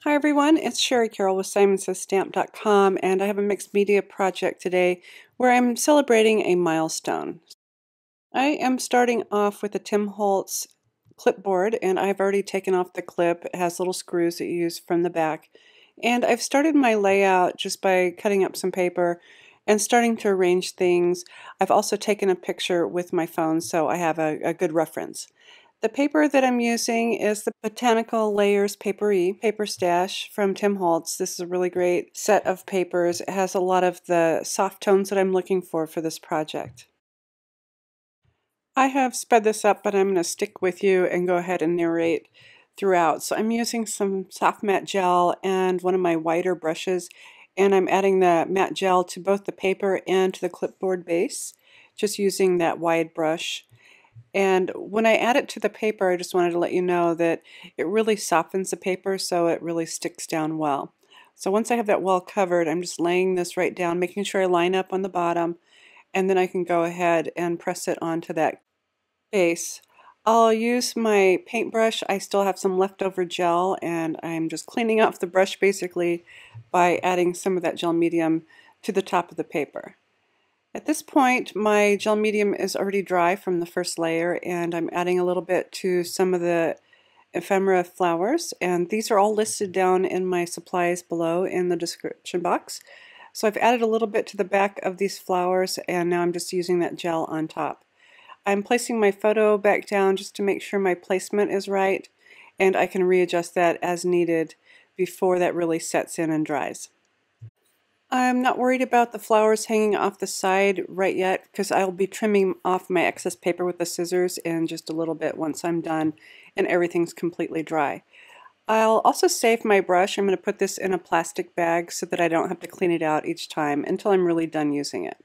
Hi everyone, it's Shari Carroll with SimonsSaysStamp.com, and I have a mixed media project today where I'm celebrating a milestone. I am starting off with a Tim Holtz clipboard, and I've already taken off the clip. It has little screws that you use from the back. And I've started my layout just by cutting up some paper and starting to arrange things. I've also taken a picture with my phone so I have a good reference. The paper that I'm using is the Botanical Layers Paper Stash from Tim Holtz. This is a really great set of papers. It has a lot of the soft tones that I'm looking for this project. I have sped this up, but I'm going to stick with you and go ahead and narrate throughout. So I'm using some soft matte gel and one of my wider brushes, and I'm adding the matte gel to both the paper and to the clipboard base, just using that wide brush. And when I add it to the paper, I just wanted to let you know that it really softens the paper so it really sticks down well. So once I have that well covered, I'm just laying this right down, making sure I line up on the bottom, and then I can go ahead and press it onto that base. I'll use my paintbrush. I still have some leftover gel, and I'm just cleaning off the brush basically by adding some of that gel medium to the top of the paper. At this point, my gel medium is already dry from the first layer, and I'm adding a little bit to some of the ephemera flowers, and these are all listed down in my supplies below in the description box. So I've added a little bit to the back of these flowers, and now I'm just using that gel on top. I'm placing my photo back down just to make sure my placement is right, and I can readjust that as needed before that really sets in and dries. I'm not worried about the flowers hanging off the side right yet because I'll be trimming off my excess paper with the scissors in just a little bit once I'm done and everything's completely dry. I'll also save my brush. I'm going to put this in a plastic bag so that I don't have to clean it out each time until I'm really done using it.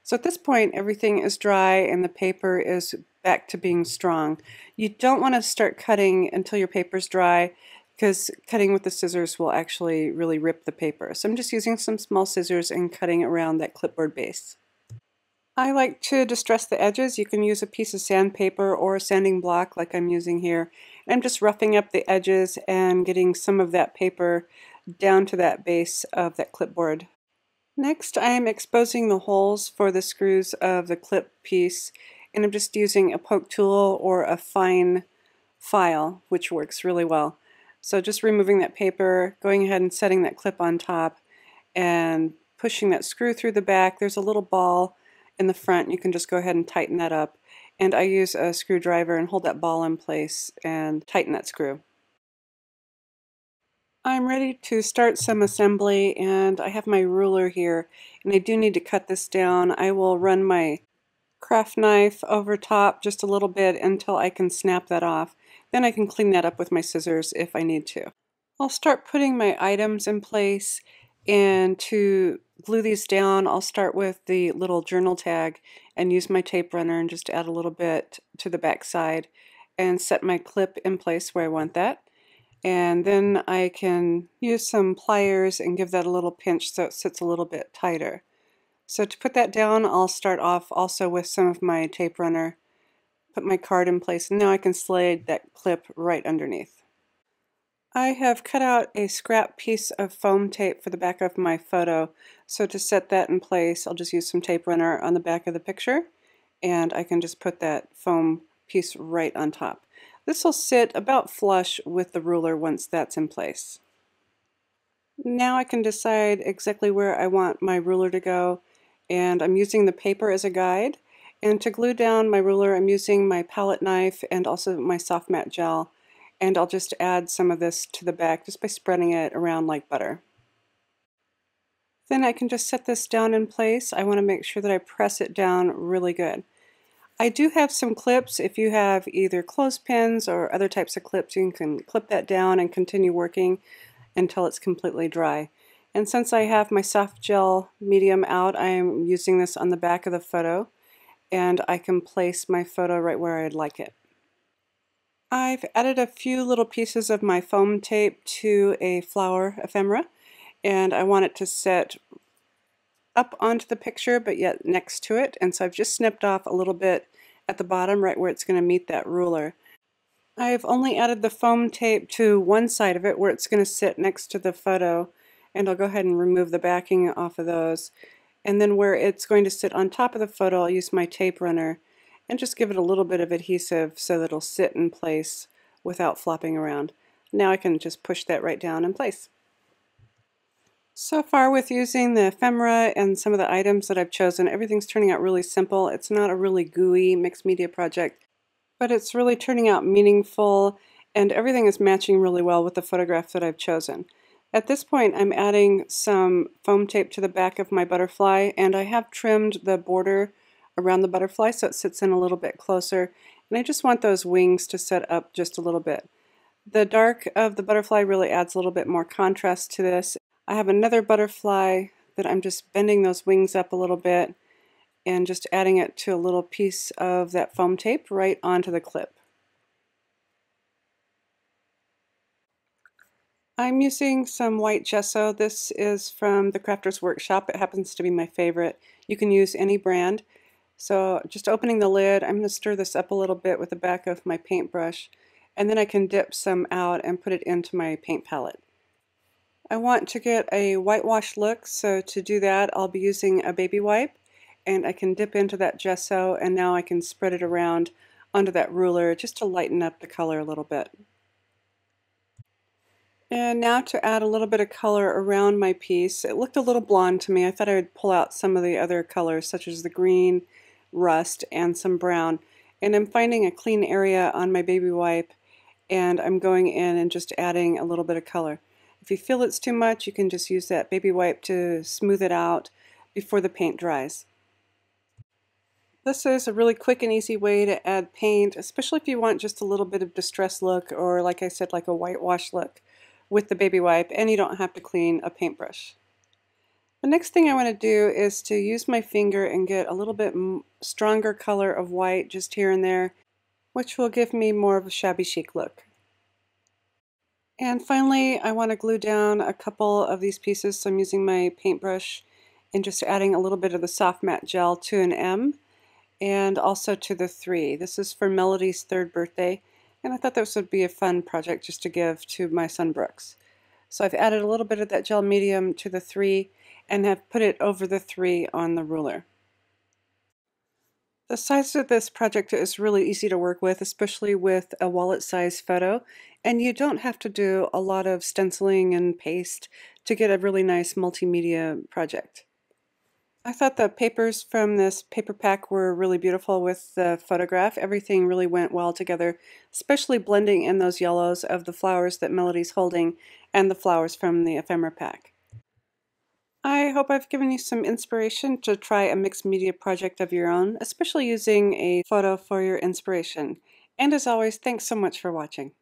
So at this point everything is dry and the paper is back to being strong. You don't want to start cutting until your paper's dry, because cutting with the scissors will actually really rip the paper. So I'm just using some small scissors and cutting around that clipboard base. I like to distress the edges. You can use a piece of sandpaper or a sanding block like I'm using here. I'm just roughing up the edges and getting some of that paper down to that base of that clipboard. Next, I am exposing the holes for the screws of the clip piece, and I'm just using a poke tool or a fine file, which works really well. So just removing that paper, going ahead and setting that clip on top, and pushing that screw through the back. There's a little ball in the front. You can just go ahead and tighten that up. And I use a screwdriver and hold that ball in place and tighten that screw. I'm ready to start some assembly, and I have my ruler here, and I do need to cut this down. I will run my craft knife over top just a little bit until I can snap that off. Then I can clean that up with my scissors if I need to. I'll start putting my items in place, and to glue these down I'll start with the little journal tag and use my tape runner and just add a little bit to the back side and set my clip in place where I want that. And then I can use some pliers and give that a little pinch so it sits a little bit tighter. So to put that down, I'll start off also with some of my tape runner, put my card in place, and now I can slide that clip right underneath. I have cut out a scrap piece of foam tape for the back of my photo, so to set that in place I'll just use some tape runner on the back of the picture, and I can just put that foam piece right on top. This will sit about flush with the ruler once that's in place. Now I can decide exactly where I want my ruler to go, and I'm using the paper as a guide. And to glue down my ruler I'm using my palette knife and also my soft matte gel, and I'll just add some of this to the back just by spreading it around like butter. Then I can just set this down in place. I want to make sure that I press it down really good. I do have some clips. If you have either clothespins or other types of clips, you can clip that down and continue working until it's completely dry. And since I have my soft gel medium out, I am using this on the back of the photo, and I can place my photo right where I'd like it. I've added a few little pieces of my foam tape to a flower ephemera, and I want it to sit up onto the picture but yet next to it, and so I've just snipped off a little bit at the bottom right where it's going to meet that ruler. I've only added the foam tape to one side of it where it's going to sit next to the photo, and I'll go ahead and remove the backing off of those. And then where it's going to sit on top of the photo, I'll use my tape runner and just give it a little bit of adhesive so that it'll sit in place without flopping around. Now I can just push that right down in place. So far with using the ephemera and some of the items that I've chosen, everything's turning out really simple. It's not a really gooey mixed media project, but it's really turning out meaningful, and everything is matching really well with the photograph that I've chosen. At this point, I'm adding some foam tape to the back of my butterfly, and I have trimmed the border around the butterfly so it sits in a little bit closer, and I just want those wings to set up just a little bit. The dark of the butterfly really adds a little bit more contrast to this. I have another butterfly that I'm just bending those wings up a little bit and just adding it to a little piece of that foam tape right onto the clip. I'm using some white gesso. This is from the Crafter's Workshop. It happens to be my favorite. You can use any brand. So just opening the lid, I'm going to stir this up a little bit with the back of my paintbrush, and then I can dip some out and put it into my paint palette. I want to get a whitewash look, so to do that I'll be using a baby wipe, and I can dip into that gesso, and now I can spread it around onto that ruler just to lighten up the color a little bit. And now to add a little bit of color around my piece. It looked a little blonde to me. I thought I would pull out some of the other colors such as the green, rust, and some brown. And I'm finding a clean area on my baby wipe, and I'm going in and just adding a little bit of color. If you feel it's too much, you can just use that baby wipe to smooth it out before the paint dries. This is a really quick and easy way to add paint, especially if you want just a little bit of distress look, or like I said, like a whitewash look with the baby wipe, and you don't have to clean a paintbrush. The next thing I want to do is to use my finger and get a little bit stronger color of white just here and there, which will give me more of a shabby chic look. And finally, I want to glue down a couple of these pieces, so I'm using my paintbrush and just adding a little bit of the soft matte gel to an M and also to the 3. This is for Melody's 3rd birthday, and I thought this would be a fun project just to give to my son Brooks. So I've added a little bit of that gel medium to the 3 and have put it over the 3 on the ruler. The size of this project is really easy to work with, especially with a wallet-sized photo, and you don't have to do a lot of stenciling and paste to get a really nice multimedia project. I thought the papers from this paper pack were really beautiful with the photograph. Everything really went well together, especially blending in those yellows of the flowers that Melody's holding and the flowers from the ephemera pack. I hope I've given you some inspiration to try a mixed media project of your own, especially using a photo for your inspiration. And as always, thanks so much for watching.